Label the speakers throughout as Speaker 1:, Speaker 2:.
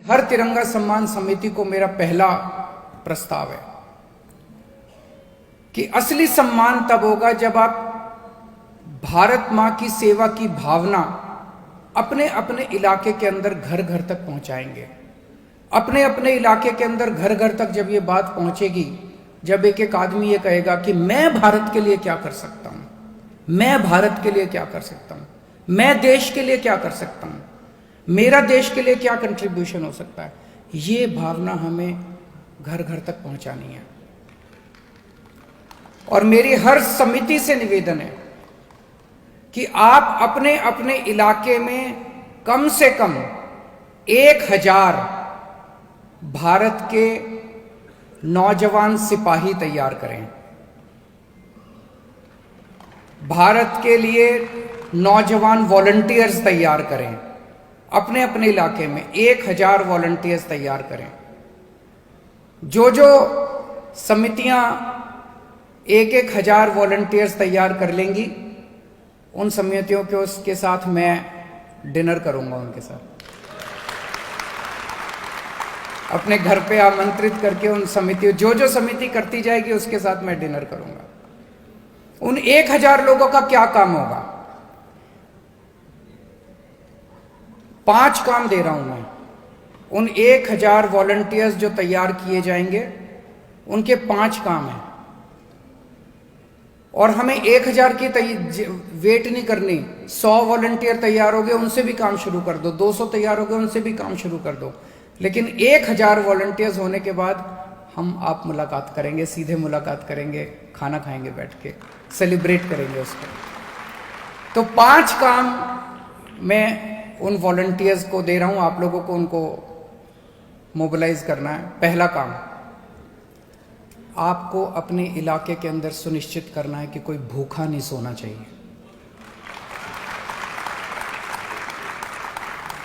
Speaker 1: हर तिरंगा सम्मान समिति को मेरा पहला प्रस्ताव है कि असली सम्मान तब होगा जब आप भारत मां की सेवा की भावना अपने अपने इलाके के अंदर घर घर तक पहुंचाएंगे। अपने अपने इलाके के अंदर घर घर तक जब ये बात पहुंचेगी, जब एक एक आदमी ये कहेगा कि मैं भारत के लिए क्या कर सकता हूं, मैं भारत के लिए क्या कर सकता हूं, मैं देश के लिए क्या कर सकता हूं, मेरा देश के लिए क्या कंट्रीब्यूशन हो सकता है, ये भावना हमें घर घर तक पहुंचानी है। और मेरी हर समिति से निवेदन है कि आप अपने अपने इलाके में कम से कम 1000 भारत के नौजवान सिपाही तैयार करें। भारत के लिए नौजवान वॉलंटियर्स तैयार करें। अपने अपने इलाके में 1000 वॉलंटियर्स तैयार करें। जो जो समितियां 1000 वॉलंटियर्स तैयार कर लेंगी, उन समितियों के उसके साथ मैं डिनर करूंगा, उनके साथ अपने घर पे आमंत्रित करके उन समितियों, जो जो समिति करती जाएगी उसके साथ मैं डिनर करूंगा। उन 1000 लोगों का क्या काम होगा? 5 काम दे रहा हूं मैं। उन 1000 वॉलंटियर्स जो तैयार किए जाएंगे, उनके 5 काम हैं। और हमें 1000 की वेट नहीं करनी। 100 वॉलंटियर तैयार हो गए, उनसे भी काम शुरू कर दो। 200 तैयार हो गए, उनसे भी काम शुरू कर दो। लेकिन 1000 वॉलंटियर्स होने के बाद हम आप मुलाकात करेंगे, सीधे मुलाकात करेंगे, खाना खाएंगे बैठ के, सेलिब्रेट करेंगे उसको। तो 5 काम मैं उन वॉलंटियर्स को दे रहा हूं, आप लोगों को उनको मोबिलाइज करना है। पहला काम, आपको अपने इलाके के अंदर सुनिश्चित करना है कि कोई भूखा नहीं सोना चाहिए।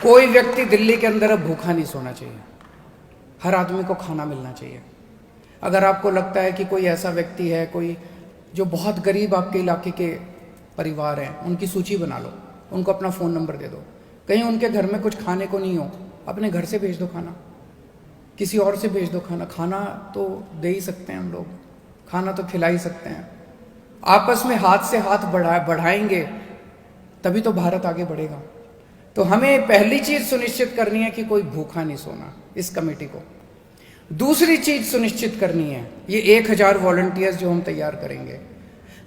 Speaker 1: कोई व्यक्ति दिल्ली के अंदर अब भूखा नहीं सोना चाहिए। हर आदमी को खाना मिलना चाहिए। अगर आपको लगता है कि कोई ऐसा व्यक्ति है, कोई जो बहुत गरीब आपके इलाके के परिवार हैं, उनकी सूची बना लो, उनको अपना फ़ोन नंबर दे दो। कहीं उनके घर में कुछ खाने को नहीं हो, अपने घर से भेज दो खाना, किसी और से भेज दो खाना। खाना तो दे ही सकते हैं हम लोग, खाना तो खिला ही सकते हैं। आपस में हाथ से हाथ बढ़ाएंगे तभी तो भारत आगे बढ़ेगा। तो हमें पहली चीज सुनिश्चित करनी है कि कोई भूखा नहीं सोना, इस कमेटी को। दूसरी चीज सुनिश्चित करनी है, ये 1000 वॉलंटियर्स जो हम तैयार करेंगे,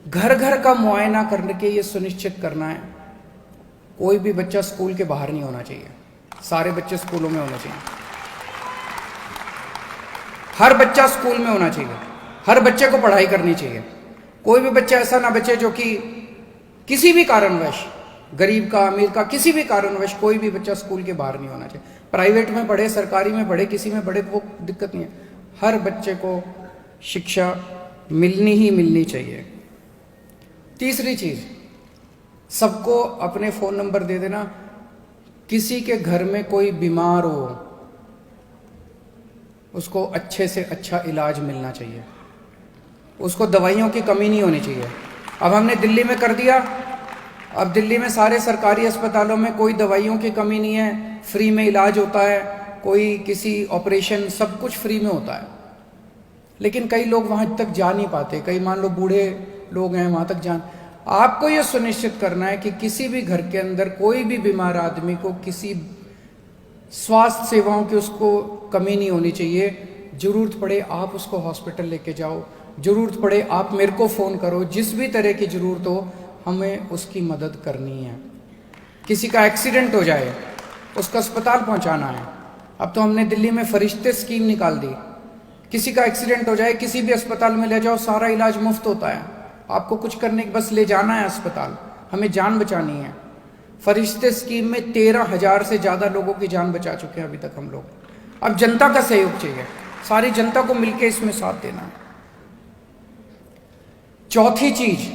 Speaker 1: घर घर का मुआयना करके ये सुनिश्चित करना है कोई भी बच्चा स्कूल के बाहर नहीं होना चाहिए। सारे बच्चे स्कूलों में होने चाहिए। हर बच्चा स्कूल में होना चाहिए। हर बच्चे को पढ़ाई करनी चाहिए। कोई भी बच्चा ऐसा ना बचे जो कि किसी भी कारणवश, गरीब का अमीर का, किसी भी कारणवश कोई भी बच्चा स्कूल के बाहर नहीं होना चाहिए। प्राइवेट में पढ़े, सरकारी में पढ़े, किसी में पढ़े, वो दिक्कत नहीं है। हर बच्चे को शिक्षा मिलनी ही मिलनी चाहिए। तीसरी चीज, सबको अपने फोन नंबर दे देना। किसी के घर में कोई बीमार हो, उसको अच्छे से अच्छा इलाज मिलना चाहिए। उसको दवाइयों की कमी नहीं होनी चाहिए। अब हमने दिल्ली में कर दिया, अब दिल्ली में सारे सरकारी अस्पतालों में कोई दवाइयों की कमी नहीं है, फ्री में इलाज होता है, कोई किसी ऑपरेशन, सब कुछ फ्री में होता है। लेकिन कई लोग वहाँ तक जा नहीं पाते। कई मान लो बूढ़े लोग हैं, वहाँ तक आपको ये सुनिश्चित करना है कि किसी भी घर के अंदर कोई भी बीमार आदमी को किसी स्वास्थ्य सेवाओं की उसको कमी नहीं होनी चाहिए। जरूरत पड़े आप उसको हॉस्पिटल लेके जाओ, जरूरत पड़े आप मेरे को फ़ोन करो, जिस भी तरह की ज़रूरत हो हमें उसकी मदद करनी है। किसी का एक्सीडेंट हो जाए, उसका अस्पताल पहुंचाना है। अब तो हमने दिल्ली में फरिश्ते स्कीम निकाल दी। किसी का एक्सीडेंट हो जाए, किसी भी अस्पताल में ले जाओ, सारा इलाज मुफ्त होता है। आपको कुछ करने की बस ले जाना है अस्पताल, हमें जान बचानी है। फरिश्ते स्कीम में 13,000 से ज़्यादा लोगों की जान बचा चुके हैं अभी तक हम लोग। अब जनता का सहयोग चाहिए, सारी जनता को मिलकर इसमें साथ देना है। चौथी चीज,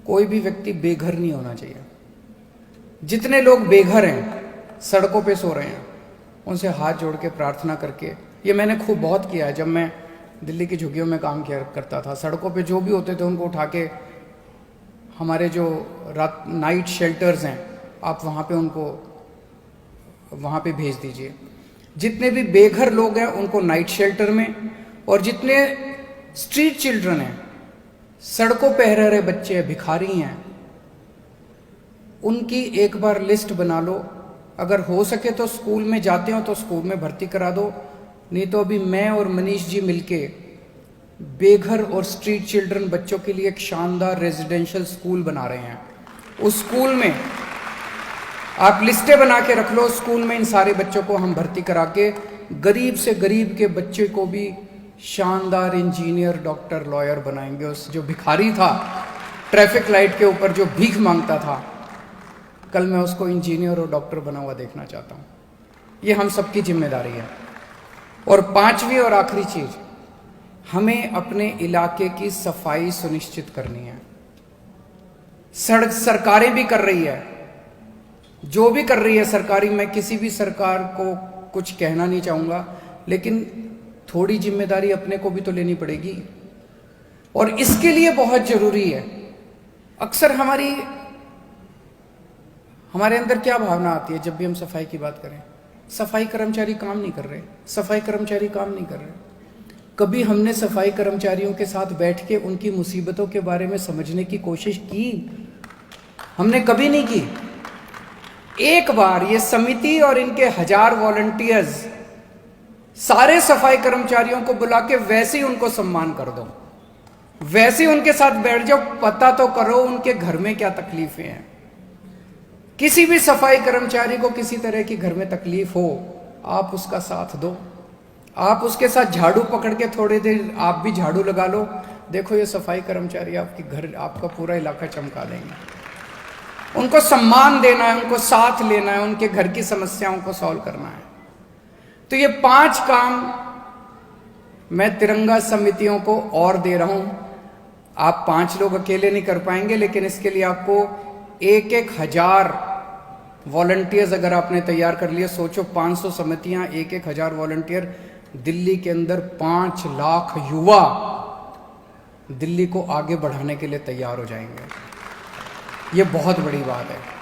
Speaker 1: कोई भी व्यक्ति बेघर नहीं होना चाहिए। जितने लोग बेघर हैं, सड़कों पे सो रहे हैं, उनसे हाथ जोड़ के प्रार्थना करके, ये मैंने खूब बहुत किया है जब मैं दिल्ली की झुग्गियों में काम किया करता था। सड़कों पे जो भी होते थे उनको उठा के, हमारे जो नाइट शेल्टर्स हैं, आप वहाँ पे उनको वहाँ पे भेज दीजिए। जितने भी बेघर लोग हैं उनको नाइट शेल्टर में, और जितने स्ट्रीट चिल्ड्रन हैं, सड़कों पे रह रहे बच्चे हैं, भिखारी हैं, उनकी एक बार लिस्ट बना लो। अगर हो सके तो स्कूल में जाते हो तो स्कूल में भर्ती करा दो, नहीं तो अभी मैं और मनीष जी मिलके बेघर और स्ट्रीट चिल्ड्रन बच्चों के लिए एक शानदार रेजिडेंशियल स्कूल बना रहे हैं। उस स्कूल में आप लिस्टें बना के रख लो, स्कूल में इन सारे बच्चों को हम भर्ती करा के गरीब से गरीब के बच्चे को भी शानदार इंजीनियर, डॉक्टर, लॉयर बनाएंगे। उस जो भिखारी था ट्रैफिक लाइट के ऊपर जो भीख मांगता था, कल मैं उसको इंजीनियर और डॉक्टर बना हुआ देखना चाहता हूँ। ये हम सबकी जिम्मेदारी है। और पांचवी और आखिरी चीज, हमें अपने इलाके की सफाई सुनिश्चित करनी है। सड़क सरकारें भी कर रही है, जो भी कर रही है सरकारी, मैं किसी भी सरकार को कुछ कहना नहीं चाहूंगा, लेकिन थोड़ी जिम्मेदारी अपने को भी तो लेनी पड़ेगी। और इसके लिए बहुत जरूरी है, अक्सर हमारे अंदर क्या भावना आती है जब भी हम सफाई की बात करें, सफाई कर्मचारी काम नहीं कर रहे, सफाई कर्मचारी काम नहीं कर रहे। कभी हमने सफाई कर्मचारियों के साथ बैठ के उनकी मुसीबतों के बारे में समझने की कोशिश की? हमने कभी नहीं की। एक बार ये समिति और इनके 1000 वॉलंटियर्स सारे सफाई कर्मचारियों को बुला के वैसे ही उनको सम्मान कर दो, वैसे ही उनके साथ बैठ जाओ, पता तो करो उनके घर में क्या तकलीफें हैं। किसी भी सफाई कर्मचारी को किसी तरह की घर में तकलीफ हो, आप उसका साथ दो, आप उसके साथ झाड़ू पकड़ के थोड़ी देर आप भी झाड़ू लगा लो, देखो ये सफाई कर्मचारी आपके घर, आपका पूरा इलाका चमका देंगे। उनको सम्मान देना है, उनको साथ लेना है, उनके घर की समस्याओं को सॉल्व करना है। तो ये 5 काम मैं तिरंगा समितियों को और दे रहा हूं। आप 5 लोग अकेले नहीं कर पाएंगे, लेकिन इसके लिए आपको 1-1000 वॉलंटियर्स अगर आपने तैयार कर लिए, सोचो 500 समितियां, 1-1000 वॉलंटियर, दिल्ली के अंदर 5 लाख युवा दिल्ली को आगे बढ़ाने के लिए तैयार हो जाएंगे। ये बहुत बड़ी बात है।